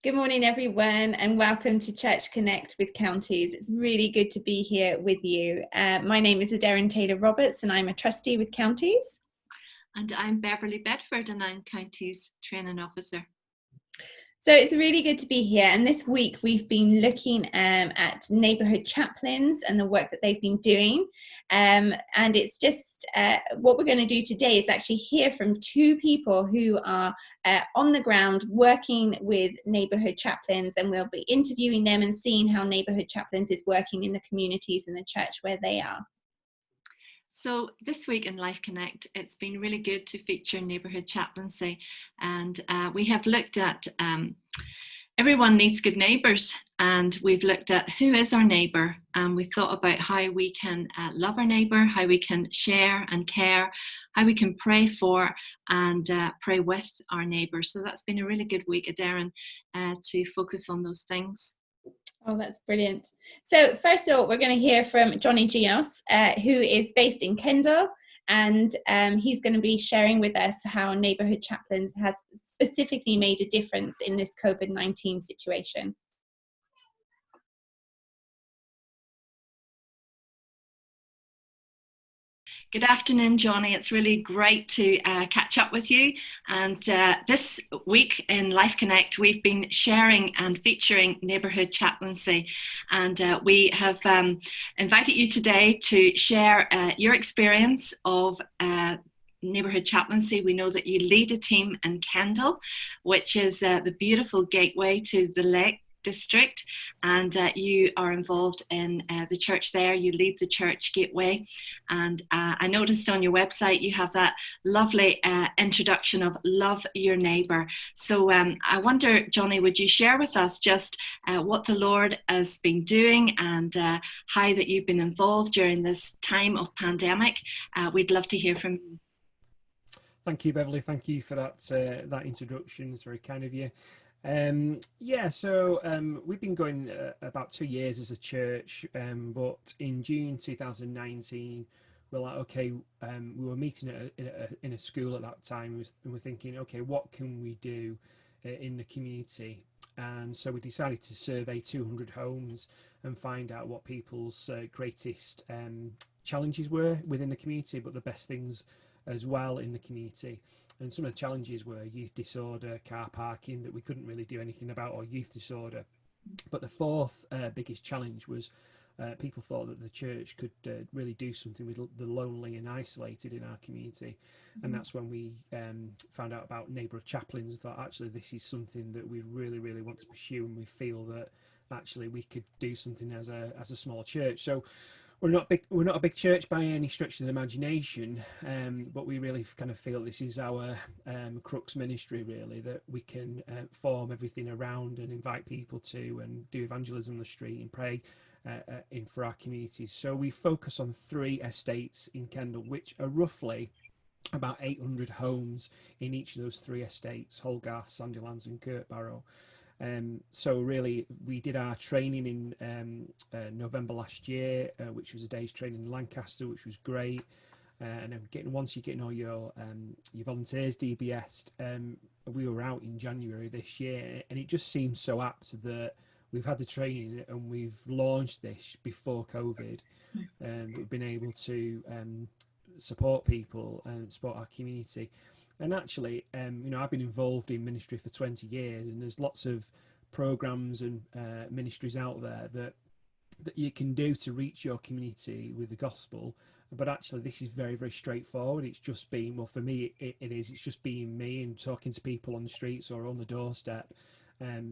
Good morning, everyone, and welcome to Church Connect with Counties. It's really good to be here with you. My name is Darren Taylor-Roberts, and I'm a trustee with Counties. And I'm Beverly Bedford, and I'm Counties Training Officer. So it's really good to be here. And this week we've been looking at Neighbourhood Chaplains and the work that they've been doing. And it's just what we're going to do today is actually hear from two people who are on the ground working with Neighbourhood Chaplains, and we'll be interviewing them and seeing how Neighbourhood Chaplains is working in the communities in the church where they are. So this week in Life Connect, it's been really good to feature Neighbourhood Chaplaincy, and we have looked at everyone needs good neighbours, and we've looked at who is our neighbour, and we thought about how we can love our neighbour, how we can share and care, how we can pray for and pray with our neighbours. So that's been a really good week, Darren, to focus on those things. Oh, that's brilliant. So first of all, we're going to hear from Johnny Ginos, who is based in Kendal, and he's going to be sharing with us how Neighbourhood Chaplains has specifically made a difference in this COVID-19 situation. Good afternoon, Johnny. It's really great to catch up with you. And this week in Life Connect, we've been sharing and featuring Neighbourhood Chaplaincy. And we have invited you today to share your experience of Neighbourhood Chaplaincy. We know that you lead a team in Kendal, which is the beautiful gateway to the Lake District, and you are involved in the church there. You lead the church gateway, and I noticed on your website you have that lovely introduction of love your neighbour. So I wonder, Johnny, would you share with us just what the Lord has been doing and how that you've been involved during this time of pandemic? We'd love to hear from you. Thank you, Beverly. Thank you for that introduction. It's very kind of you. So we've been going about 2 years as a church, but in June 2019 we're like, okay, we were meeting in a school at that time, and we're thinking, okay, what can we do in the community? And so we decided to survey 200 homes and find out what people's greatest challenges were within the community, but the best things as well in the community. And some of the challenges were youth disorder, car parking that we couldn't really do anything about, or youth disorder. But the fourth biggest challenge was people thought that the church could really do something with the lonely and isolated in our community. And that's when we found out about Neighbourhood Chaplains and thought, actually, this is something that we really, really want to pursue, and we feel that actually we could do something as a small church. So we're not a big church by any stretch of the imagination, but we really kind of feel this is our crux ministry, really, that we can form everything around and invite people to and do evangelism on the street and pray in for our communities. So we focus on 3 estates in Kendal, which are roughly about 800 homes in each of those 3 estates: Holgarth, Sandylands and Kirkbarrow. So really, we did our training in November last year, which was a day's training in Lancaster, which was great. And then once you're getting all your volunteers DBS'd, we were out in January this year, and it just seems so apt that we've had the training and we've launched this before COVID, and we've been able to support people and support our community. And actually, I've been involved in ministry for 20 years, and there's lots of programs and ministries out there that you can do to reach your community with the gospel. But actually, this is very, very straightforward. It's just being, well, for me, it is. It's just being me and talking to people on the streets or on the doorstep.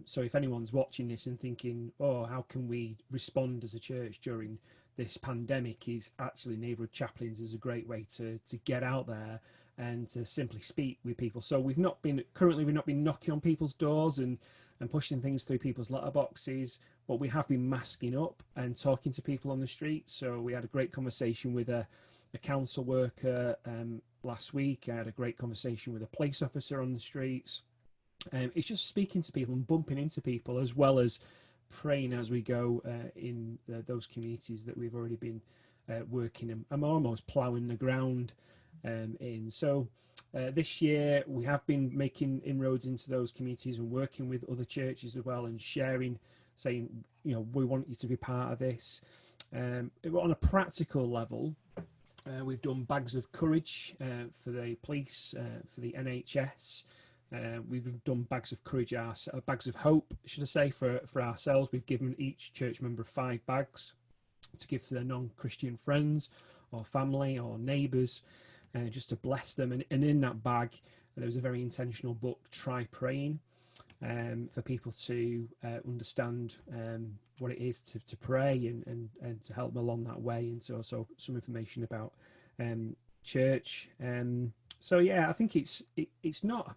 So if anyone's watching this and thinking, oh, how can we respond as a church during this pandemic, is actually Neighbourhood Chaplains is a great way to get out there and to simply speak with people. So we've not been knocking on people's doors and pushing things through people's letterboxes, but we have been masking up and talking to people on the street. So we had a great conversation with a council worker last week. I had a great conversation with a police officer on the streets. It's just speaking to people and bumping into people, as well as praying as we go in those communities that we've already been working in. I'm almost ploughing the ground in. So this year we have been making inroads into those communities and working with other churches as well, and sharing, saying, you know, we want you to be part of this. On a practical level, we've done bags of courage for the police, for the NHS. We've done bags of courage, bags of hope, should I say, for ourselves. We've given each church member 5 bags to give to their non-Christian friends or family or neighbours, just to bless them. And in that bag, there was a very intentional book, Try Praying, for people to understand what it is to pray, and to help them along that way, and to also some information about church. So yeah, I think it's not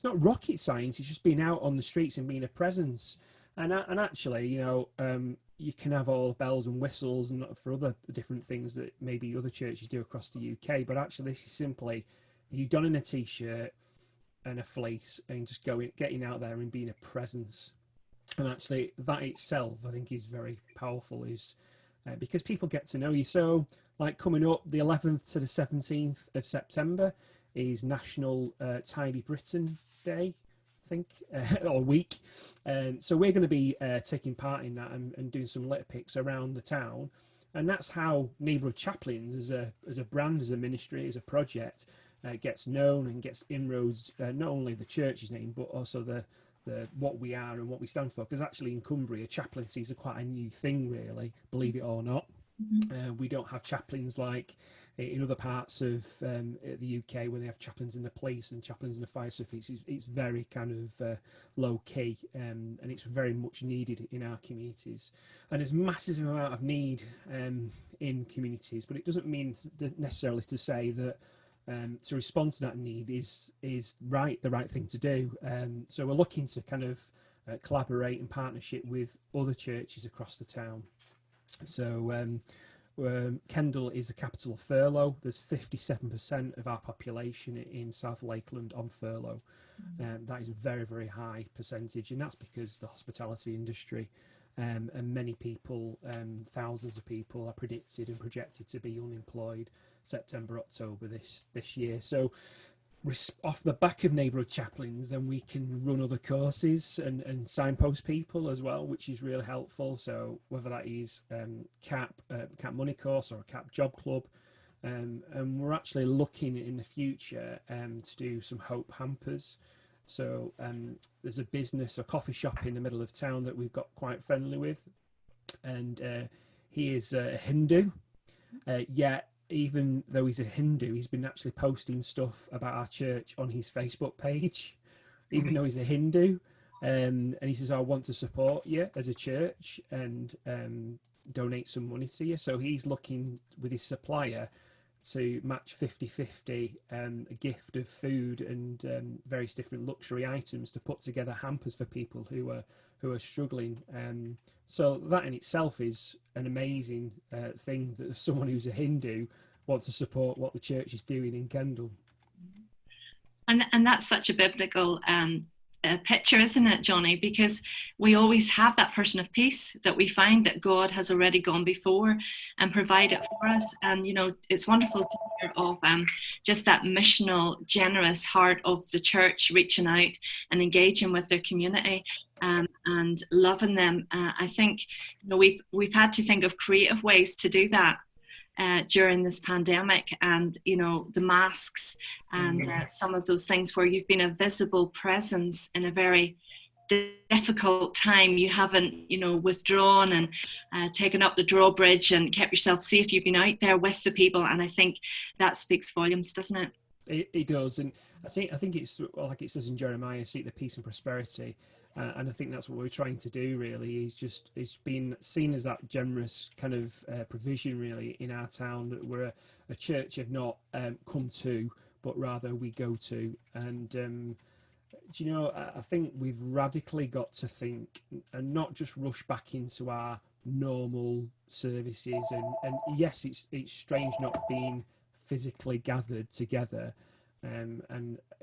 rocket science. It's just being out on the streets and being a presence. And actually, you know, you can have all bells and whistles and for other different things that maybe other churches do across the UK, but actually this is simply you donning a t-shirt and a fleece and just getting out there and being a presence. And actually that itself, I think, is very powerful, is because people get to know you. So like coming up, the 11th to the 17th of September is National Tidy Britain Day, I think, or week. So we're going to be taking part in that and doing some litter picks around the town. And that's how Neighbourhood Chaplains, as a brand, as a ministry, as a project, gets known and gets inroads, not only the church's name, but also the what we are and what we stand for. Because actually in Cumbria, chaplaincy is quite a new thing, really, believe it or not. We don't have chaplains like in other parts of the UK, when they have chaplains in the police and chaplains in the fire service. It's very kind of low key, and it's very much needed in our communities. And there's massive amount of need in communities, but it doesn't mean necessarily to say that to respond to that need is the right thing to do. So we're looking to kind of collaborate in partnership with other churches across the town. So Kendal is the capital of furlough. There's 57% of our population in South Lakeland on furlough. That is a very, very high percentage, and that's because the hospitality industry and many people, thousands of people, are predicted and projected to be unemployed September, October this year. So off the back of Neighbourhood Chaplains, then we can run other courses and signpost people as well, which is really helpful. So whether that is CAP Money course or a CAP Job Club, and we're actually looking in the future to do some hope hampers. So there's a business, a coffee shop in the middle of town that we've got quite friendly with, and he is a Hindu, yet even though he's a Hindu, he's been actually posting stuff about our church on his Facebook page, even though he's a Hindu. And he says, I want to support you as a church and donate some money to you. So he's looking with his supplier to match 50-50 a gift of food and various different luxury items to put together hampers for people who are struggling. So that in itself is an amazing thing, that someone who's a Hindu wants to support what the church is doing in Kendal. And that's such a biblical picture, isn't it, Johnny? Because we always have that person of peace that we find that God has already gone before and provided for us. And, you know, it's wonderful to hear of just that missional, generous heart of the church reaching out and engaging with their community. And loving them. I think, you know, we've had to think of creative ways to do that during this pandemic, and you know, the masks and some of those things where you've been a visible presence in a very difficult time. You haven't, you know, withdrawn and taken up the drawbridge and kept yourself safe. You've been out there with the people, and I think that speaks volumes, doesn't it? It does, and I think it's like it says in Jeremiah, seek the peace and prosperity, and I think that's what we're trying to do. Really, is being seen as that generous kind of provision, really, in our town, that we're a church of not come to, but rather we go to. And do you know, I think we've radically got to think and not just rush back into our normal services. And yes, it's strange not being physically gathered together, and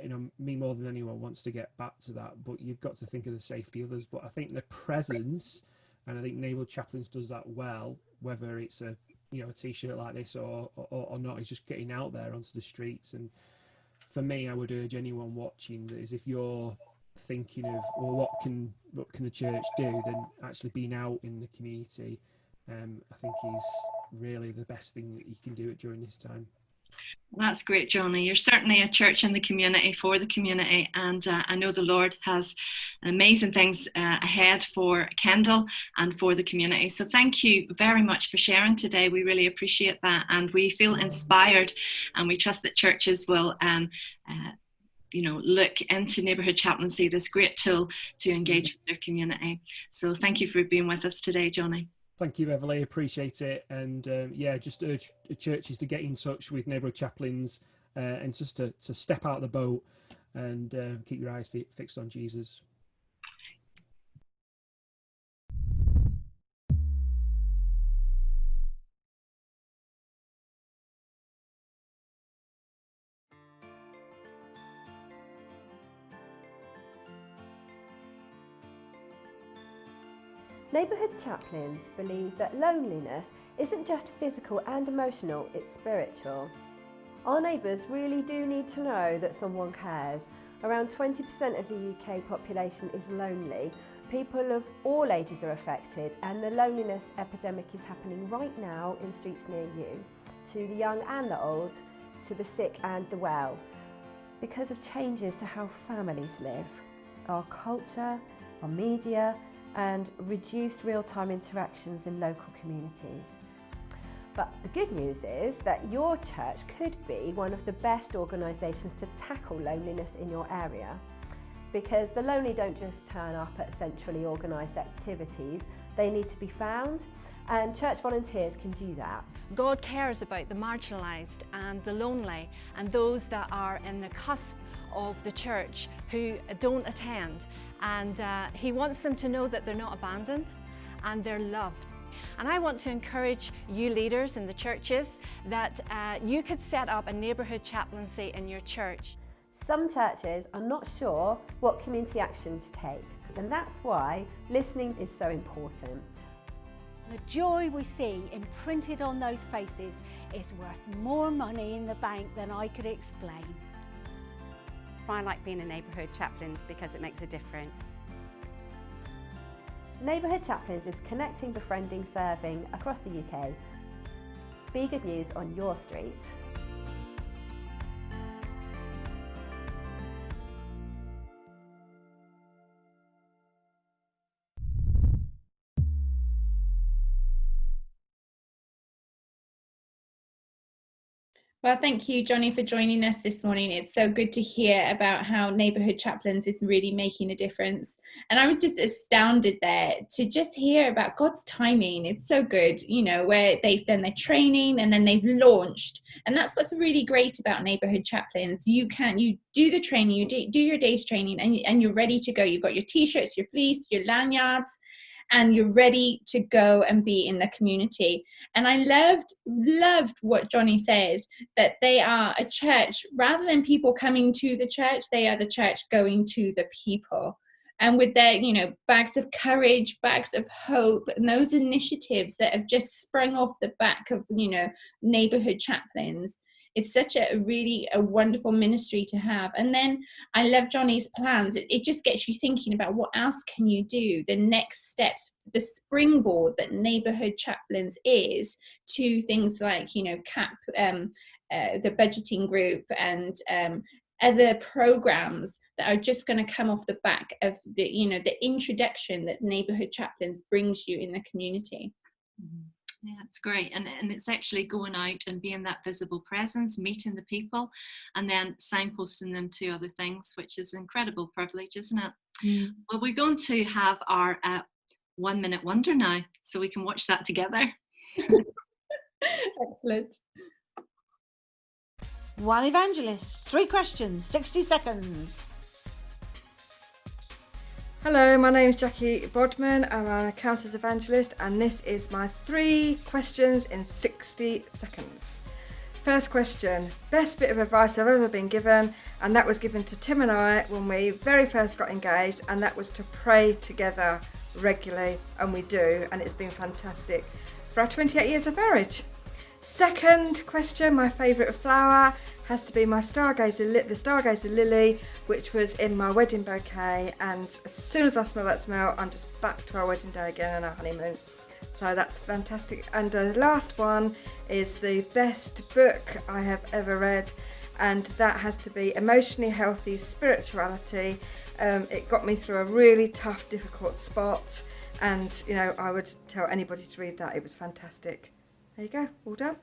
you know, me more than anyone wants to get back to that, but you've got to think of the safety of others. But I think the presence, and I think Neighbourhood Chaplains does that well, whether it's a a t-shirt like this or not. It's just getting out there onto the streets. And for me, I would urge anyone watching that is, if you're thinking of, well, what can the church do, then actually being out in the community, I think is really the best thing that you can do it during this time. That's great, Johnny. You're certainly a church in the community, for the community, and I know the Lord has amazing things ahead for Kendal and for the community. So thank you very much for sharing today. We really appreciate that, and we feel inspired, and we trust that churches will look into neighbourhood chaplaincy, this great tool to engage with their community. So thank you for being with us today, Johnny. Thank you, Everly. Appreciate it. And just urge churches to get in touch with Neighbourhood Chaplains and just to step out of the boat and keep your eyes fixed on Jesus. Neighbourhood chaplains believe that loneliness isn't just physical and emotional, it's spiritual. Our neighbours really do need to know that someone cares. Around 20% of the UK population is lonely. People of all ages are affected, and the loneliness epidemic is happening right now in streets near you, to the young and the old, to the sick and the well, because of changes to how families live, our culture, our media, and reduced real-time interactions in local communities. But the good news is that your church could be one of the best organisations to tackle loneliness in your area, because the lonely don't just turn up at centrally organised activities, they need to be found, and church volunteers can do that. God cares about the marginalised and the lonely and those that are in the cusp of the church who don't attend, and He wants them to know that they're not abandoned and they're loved. And I want to encourage you leaders in the churches that you could set up a neighbourhood chaplaincy in your church. Some churches are not sure what community action to take, and that's why listening is so important. The joy we see imprinted on those faces is worth more money in the bank than I could explain. I like being a neighbourhood chaplain because it makes a difference. Neighbourhood Chaplains is connecting, befriending, serving across the UK. Be good news on your street. Well, thank you, Johnny, for joining us this morning. It's so good to hear about how Neighbourhood Chaplains is really making a difference. And I was just astounded there to just hear about God's timing. It's so good, where they've done their training and then they've launched. And that's what's really great about Neighbourhood Chaplains. You do the training, you do your day's training, and you're ready to go. You've got your t-shirts, your fleece, your lanyards, and you're ready to go and be in the community. And I loved what Johnny said, that they are a church, rather than people coming to the church, they are the church going to the people. And with their, bags of courage, bags of hope, and those initiatives that have just sprung off the back of, Neighbourhood Chaplains. It's such a wonderful ministry to have. And then I love Johnny's plans. It just gets you thinking about what else can you do, the next steps, the springboard that Neighbourhood Chaplains is to things like, CAP, the budgeting group, and other programs that are just going to come off the back of the introduction that Neighbourhood Chaplains brings you in the community. Mm-hmm. Yeah, it's great. And it's actually going out and being that visible presence, meeting the people, and then signposting them to other things, which is an incredible privilege, isn't it? Mm. Well, we're going to have our 1 minute wonder now, so we can watch that together. Excellent. One evangelist, 3 questions, 60 seconds. Hello, my name is Jackie Bodman. I'm an Encounters Evangelist, and this is my 3 questions in 60 seconds. First question, best bit of advice I've ever been given, and that was given to Tim and I when we very first got engaged, and that was to pray together regularly, and we do, and it's been fantastic for our 28 years of marriage. Second question, my favourite flower has to be my the Stargazer lily, which was in my wedding bouquet, and as soon as I smell that smell, I'm just back to our wedding day again and our honeymoon. So that's fantastic. And the last one is the best book I have ever read, and that has to be Emotionally Healthy Spirituality. It got me through a really tough, difficult spot, and I would tell anybody to read that. It was fantastic. There you go, all done.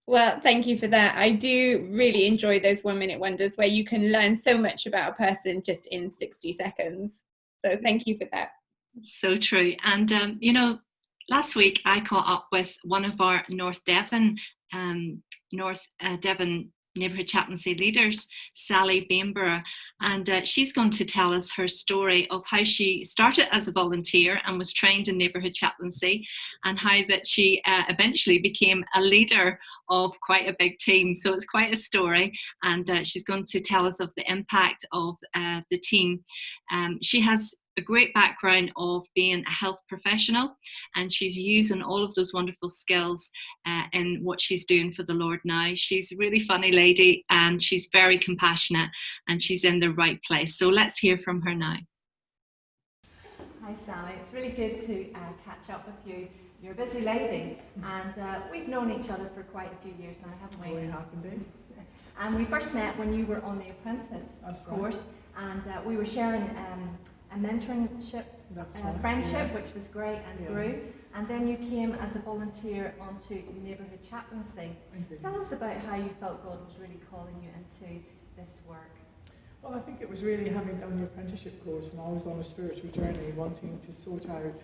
Well, thank you for that. I do really enjoy those 1 minute wonders where you can learn so much about a person just in 60 seconds. So thank you for that. So true. And, last week I caught up with one of our North Devon Neighbourhood Chaplaincy leaders, Sally Bainborough, and she's going to tell us her story of how she started as a volunteer and was trained in neighbourhood chaplaincy, and how that she eventually became a leader of quite a big team. So it's quite a story, and she's going to tell us of the impact of the team. She has a great background of being a health professional, and she's using all of those wonderful skills in what she's doing for the Lord now. She's a really funny lady, and she's very compassionate, and she's in the right place. So let's hear from her now. Hi Sally, it's really good to catch up with you. You're a busy lady, and we've known each other for quite a few years now, haven't we? We have indeed. And we first met when you were on the apprentice course, and we were sharing a mentorship, friendship, which was great and grew. And then you came as a volunteer onto neighbourhood chaplaincy. Tell us about how you felt God was really calling you into this work. Well, I think it was really having done the apprenticeship course, and I was on a spiritual journey, wanting to sort out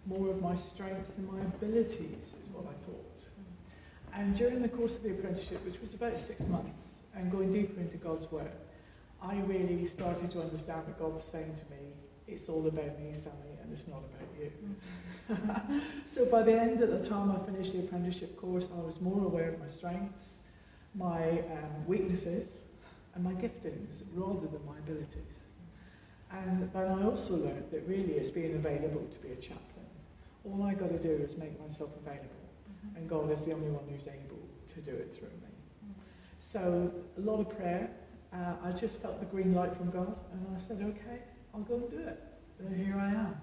more of my strengths and my abilities, is what I thought. And during the course of the apprenticeship, which was about 6 months, and going deeper into God's work, I really started to understand that God was saying to me, it's all about me, Sally, and it's not about you. So by the end of the time I finished the apprenticeship course, I was more aware of my strengths, my weaknesses, and my giftings, rather than my abilities. And then I also learned that really it's being available to be a chaplain. All I got to do is make myself available, and God is the only one who's able to do it through me. So a lot of prayer. I just felt the green light from God, and I said, okay, I'll go and do it. And here I am.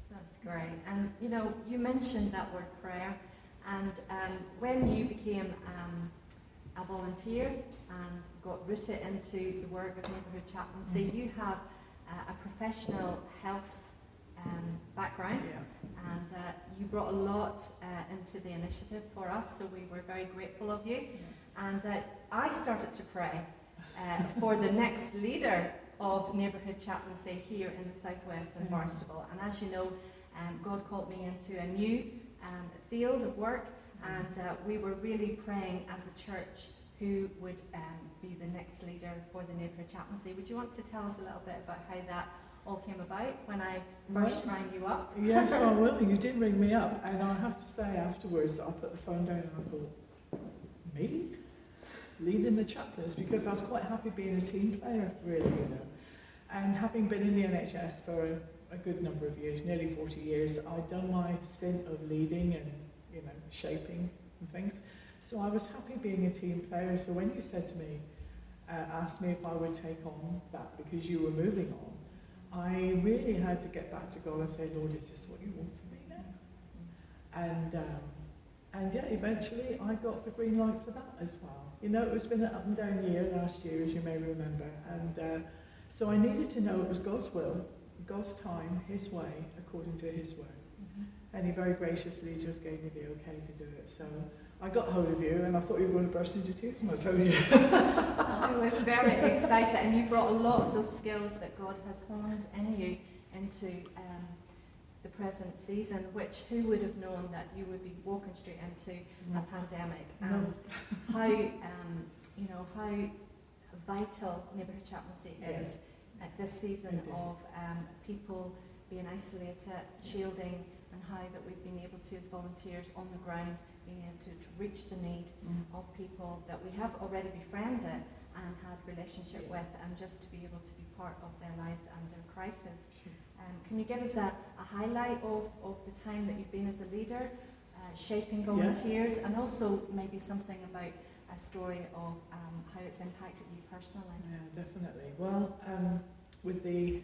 That's great. And you mentioned that word prayer, and when you became a volunteer and got rooted into the work of neighbourhood chaplaincy, you have a professional health background, and you brought a lot into the initiative for us, so we were very grateful of you. And I started to pray for the next leader of neighbourhood chaplaincy here in the southwest in Barnstable. And as you know, God called me into a new field of work, and we were really praying as a church who would be the next leader for the neighbourhood chaplaincy. Would you want to tell us a little bit about how that all came about when I first rang you up? Yes, I will. You did ring me up, and I have to say afterwards, I put the phone down and I thought, me? Leading the chaplains, because I was quite happy being a team player, really, And having been in the NHS for a good number of years, nearly 40 years, I'd done my stint of leading and, shaping and things. So I was happy being a team player. So when you said to me, asked me if I would take on that because you were moving on, I really had to get back to God and say, Lord, is this what you want for me now? And yeah, eventually I got the green light for that as well. It's been an up and down year last year, as you may remember, and so I needed to know it was God's will, God's time, His way, according to His word. And He very graciously just gave me the okay to do it. So I got hold of you, and I thought you were going to burst into tears when I told you. I was very excited, and you brought a lot of those skills that God has honed in you into the present season, which who would have known that you would be walking straight into a pandemic, and how how vital neighbourhood chaplaincy is at this season of people being isolated, shielding, and how that we've been able to, as volunteers on the ground, being able to reach the need of people that we have already befriended and had relationship with, and just to be able to be part of their lives and their crisis. Can you give us a highlight of the time that you've been as a leader shaping volunteers, and also maybe something about a story of how it's impacted you personally. Yeah, definitely. Well, with the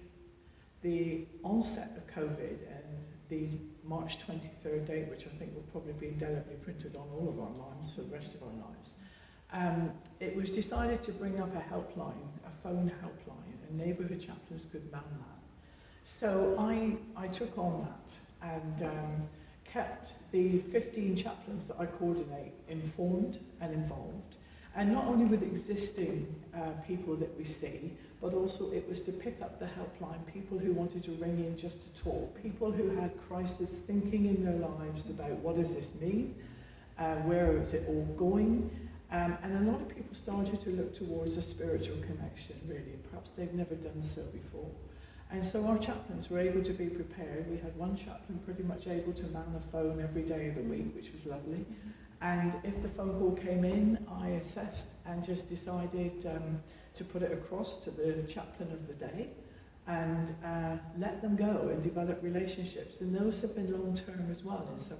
onset of COVID and the March 23rd date, which I think will probably be indelibly printed on all of our minds for the rest of our lives, it was decided to bring up a helpline, a phone helpline, and Neighbourhood Chaplains could man that. So I took on that and kept the 15 chaplains that I coordinate informed and involved, and not only with existing people that we see, but also it was to pick up the helpline, people who wanted to ring in just to talk, people who had crisis thinking in their lives about what does this mean, where is it all going, and a lot of people started to look towards a spiritual connection, really. Perhaps they've never done so before. And so our chaplains were able to be prepared. We had one chaplain pretty much able to man the phone every day of the week, which was lovely. And if the phone call came in, I assessed and just decided to put it across to the chaplain of the day and let them go and develop relationships. And those have been long-term as well in some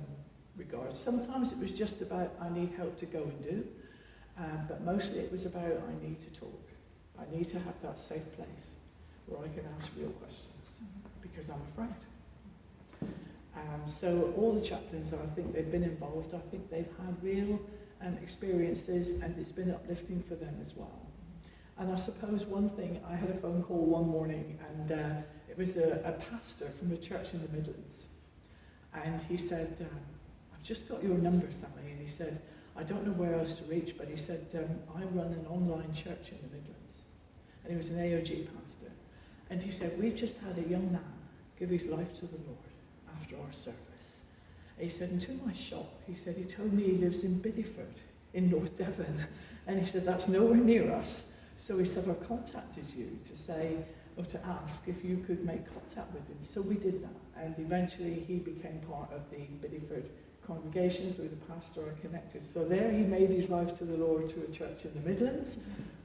regards. Sometimes it was just about, I need help to go and do, but mostly it was about, I need to talk. I need to have that safe place where I can ask real questions, because I'm afraid. So all the chaplains, I think they've been involved. I think they've had real experiences, and it's been uplifting for them as well. And I suppose one thing, I had a phone call one morning, and it was a pastor from a church in the Midlands. And he said, I've just got your number, Sally. And he said, I don't know where else to reach, but he said, I run an online church in the Midlands. And he was an AOG pastor. And he said, we've just had a young man give his life to the Lord after our service. And he said, and to my shock, he said, he told me he lives in Bideford in North Devon. And he said, that's nowhere near us. So he said, I contacted you to say, or to ask if you could make contact with him. So we did that. And eventually he became part of the Bideford congregation through the pastor I connected. So there he made his life to the Lord to a church in the Midlands,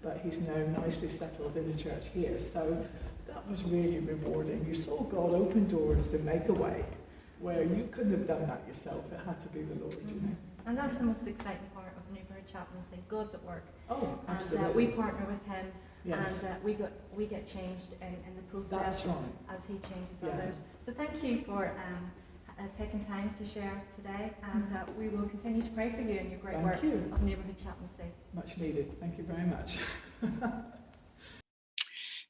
but he's now nicely settled in a church here. So that was really rewarding. You saw God open doors and make a way where you couldn't have done that yourself. It had to be the Lord, you know. And that's the most exciting part of Neighbourhood Chaplaincy. God's at work. Oh, absolutely. And we partner with him, yes. and we get changed in the process. That's right. As he changes others. So thank you for taking time to share today, and we will continue to pray for you and your great work of Neighbourhood Chaplaincy. Much needed. Thank you very much.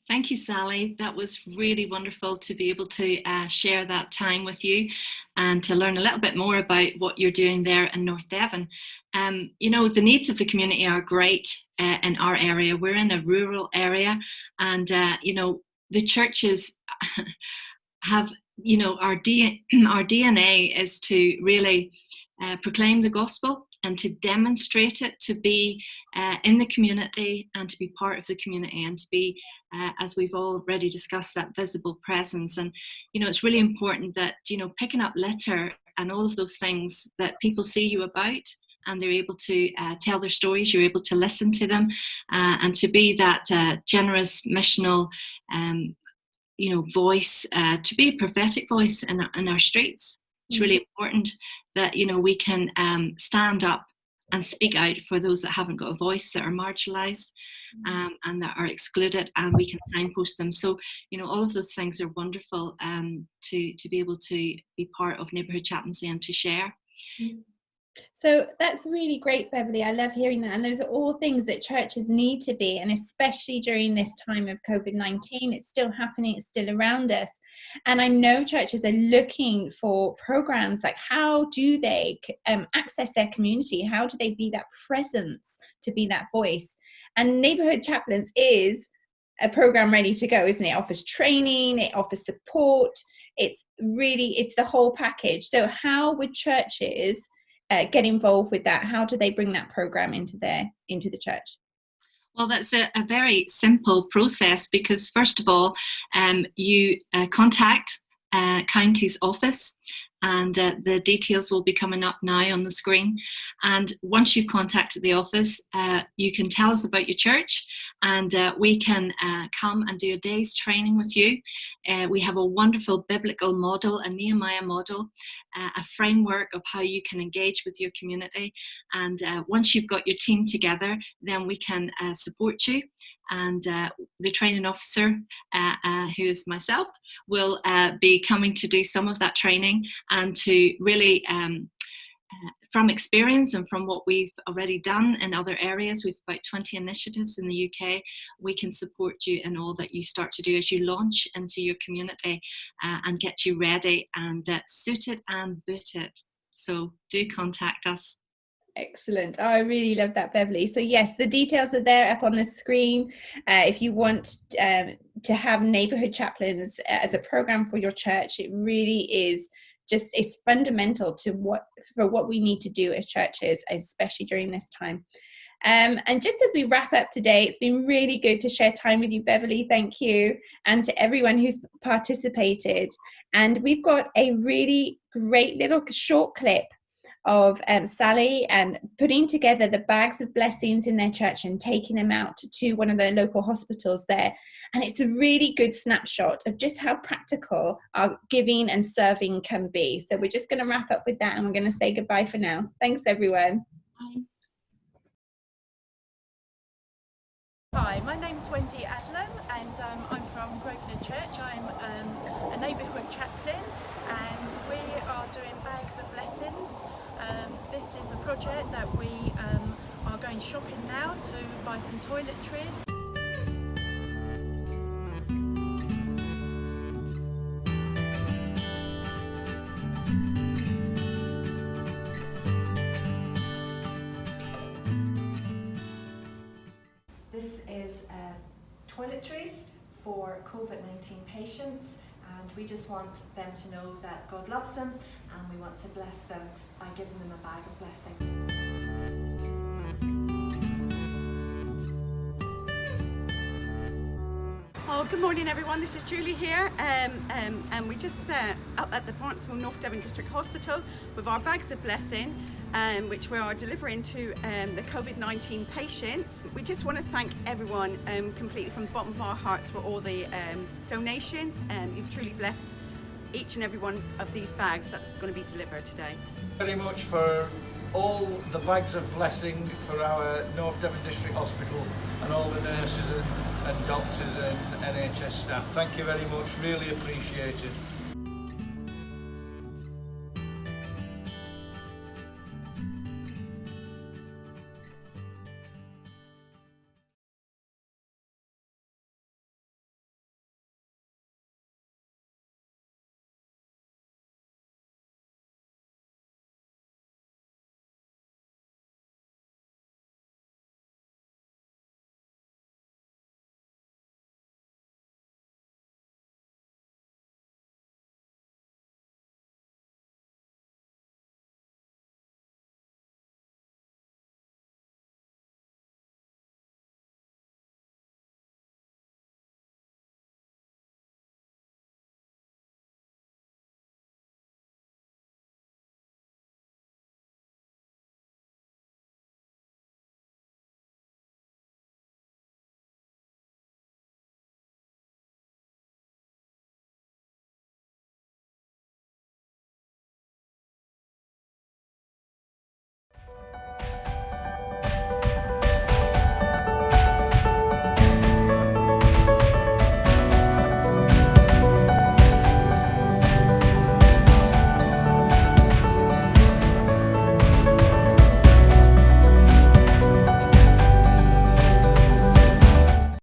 Thank you, Sally. That was really wonderful to be able to share that time with you and to learn a little bit more about what you're doing there in North Devon. You know, the needs of the community are great in our area. We're in a rural area, and you know, the churches have, you know, our DNA is to really proclaim the gospel and to demonstrate it, to be in the community and to be part of the community and to be, as we've already discussed, that visible presence. And, you know, it's really important that, you know, picking up litter and all of those things that people see you about, and they're able to tell their stories, you're able to listen to them, and to be that generous missional you know, voice, to be a prophetic voice in our streets. It's really important that, you know, we can stand up and speak out for those that haven't got a voice, that are marginalised, and that are excluded, and we can signpost them. So, you know, all of those things are wonderful to be able to be part of Neighbourhood Chaplaincy and to share. So that's really great, Beverly. I love hearing that. And those are all things that churches need to be, and especially during this time of COVID-19, it's still happening, it's still around us. And I know churches are looking for programs like, how do they access their community? How do they be that presence, to be that voice? And Neighbourhood Chaplains is a program ready to go, isn't it? It offers training, it offers support. It's the whole package. So how would churches get involved with that? How do they bring that program into the church? Well, that's a very simple process, because first of all, you contact county's office, and the details will be coming up now on the screen. And once you've contacted the office, you can tell us about your church, and we can come and do a day's training with you. We have a wonderful biblical model, a Nehemiah model, a framework of how you can engage with your community. And once you've got your team together, then we can support you. And the training officer, who is myself, will be coming to do some of that training and to really, from experience and from what we've already done in other areas, we've about 20 initiatives in the UK, we can support you in all that you start to do as you launch into your community and get you ready and suited and booted. So do contact us. Excellent. Oh, I really love that, Beverly. So yes, the details are there up on the screen. If you want to have Neighbourhood Chaplains as a program for your church, it really is just, it's fundamental to what we need to do as churches, especially during this time. And just as we wrap up today, it's been really good to share time with you, Beverly. Thank you. And to everyone who's participated. And we've got a really great little short clip of Sally and putting together the bags of blessings in their church and taking them out to one of the local hospitals there. And it's a really good snapshot of just how practical our giving and serving can be. So we're just going to wrap up with that, and we're going to say goodbye for now. Thanks, everyone. Bye. Hi, my name's Wendy Adlam, and I'm from Grosvenor Church. I'm a neighbourhood chaplain, and we are doing bags of blessings. This is a project that we are going shopping now to buy some toiletries. This is toiletries for COVID-19 patients, and we just want them to know that God loves them, and we want to bless them by giving them a bag of blessing. Oh, good morning everyone, this is Julie here, and we just up at the Barnstable North Devon District Hospital with our bags of blessing, which we are delivering to the COVID-19 patients. We just want to thank everyone completely from the bottom of our hearts for all the donations. You've truly blessed each and every one of these bags that's going to be delivered today. Very much for all the bags of blessing for our North Devon District Hospital and all the nurses and doctors and NHS staff. Thank you very much, really appreciated.